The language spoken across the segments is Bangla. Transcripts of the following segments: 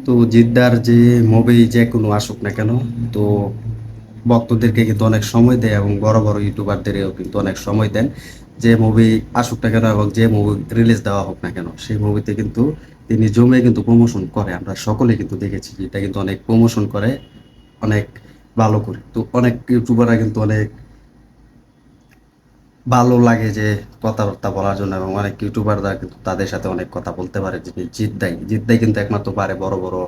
তো জিদ্দার যে মুভি যে কোনো আসুক না কেন, তো ভক্তদেরকে কিন্তু অনেক সময় দেয় এবং বড় বড় ইউটিউবারদেরও কিন্তু অনেক সময় দেন। যে মুভি আসুক না কেন এবং যে মুভি রিলিজ দেওয়া হোক না কেন, সেই মুভিতে কিন্তু তিনি জমে কিন্তু প্রমোশন করে। আমরা সকলে কিন্তু দেখেছি যে এটা কিন্তু অনেক প্রমোশন করে, অনেক ভালো করে। তো অনেক ইউটিউবাররা কিন্তু অনেক ভালো লাগে যে কথাবার্তা বলার জন্য, এবং অনেক ইউটিউবাররা কিন্তু তাদের সাথে অনেক কথা বলতে পারে। যে জিদ্দাই কিন্তু একমাত্র পারে বড় বড়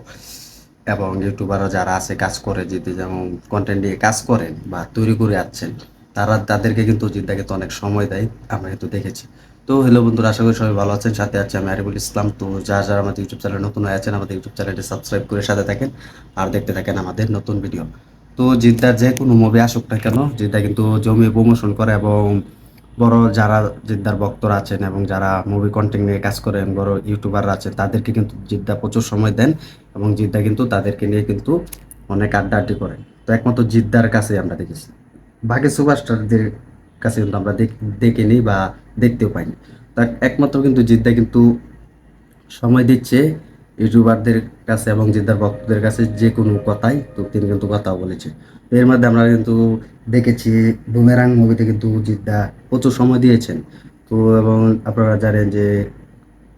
এবং ইউটিউবাররা যারা আছে কাজ করে, যদি যেমন কন্টেন্ট নিয়ে কাজ করেন বা তৈরি করে আসছেন, তাদেরকে কিন্তু জিদ্দা কিন্তু অনেক সময় দেয়, আমরা কিন্তু দেখেছি। তো হ্যালো বন্ধুরা, আশা করি সবাই ভালো আছেন। সাথে আছে আমি আরিফুল ইসলাম। তো যারা আমাদের ইউটিউব চ্যানেল নতুন হয়ে আছেন, আমাদের ইউটিউব চ্যানেলটি সাবস্ক্রাইব করে সাথে থাকেন আর দেখতে থাকেন আমাদের নতুন ভিডিও। তো জিদ্দার যে কোনো মুভি আসুক না কেন, জিদ্দা কিন্তু জমিয়ে প্রমোশন করে, এবং বড় যারা জিদ্দার ভক্তরা আছেন এবং যারা মুভি কন্টেন্ট নিয়ে কাজ করেন, বড় ইউটিউবাররা আছেন, তাদেরকে কিন্তু জিদ্দা প্রচুর সময় দেন, এবং জিদ্দা কিন্তু তাদেরকে নিয়ে কিন্তু অনেক আড্ডাআড্ডি করেন। তো একমাত্র জিদ্দার কাছে আমরা দেখেছি, বাকি সুপারস্টারদের কাছে কিন্তু আমরা দেখিনি বা দেখতেও পাইনি। তা একমাত্র কিন্তু জিদ্দা কিন্তু সময় দিচ্ছে ইউটিউবারদের কাছে এবং জিদ্দার ভক্তদের কাছে যে কোনো কথাই, তো তিনি কিন্তু কথাও বলেছে। তো এর মধ্যে আমরা কিন্তু দেখেছি বুমেরাং মুভিতে কিন্তু জিদ্দা প্রচুর সময় দিয়েছেন। তো এবং আপনারা জানেন যে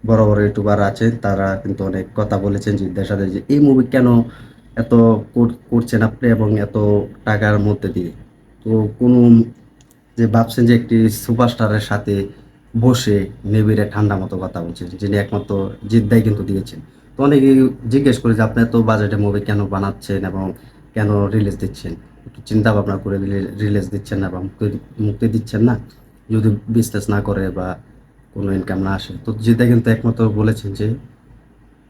বড় বড় ইউটিউবার আছেন, তারা কিন্তু অনেক কথা বলেছেন জিদ্দার সাথে যে এই মুভি কেন এত করছেন আপনি এবং এত টাকার মধ্যে দিয়ে। তো কোনো যে ভাবছেন যে একটি সুপারস্টারের সাথে বসে নিবিড়ে ঠান্ডা মতো কথা বলছেন, যিনি একমাত্র জিদ্দাই কিন্তু দিয়েছেন। তো অনেকে জিজ্ঞেস করে যে আপনি এত বাজেটে মুভি কেন বানাচ্ছেন এবং কেন রিলিজ দিচ্ছেন, একটু চিন্তা ভাবনা করে রিলিজ দিচ্ছেন না বা মুক্তি দিচ্ছেন না, যদি বিজনেস না করে বা কোনো ইনকাম না আসে। তো জিদ্দা কিন্তু একমাত্র বলেছেন যে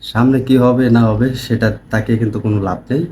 সামনে কি হবে না হবে সেটা তাকে কিন্তু কোনো লাভ নেই,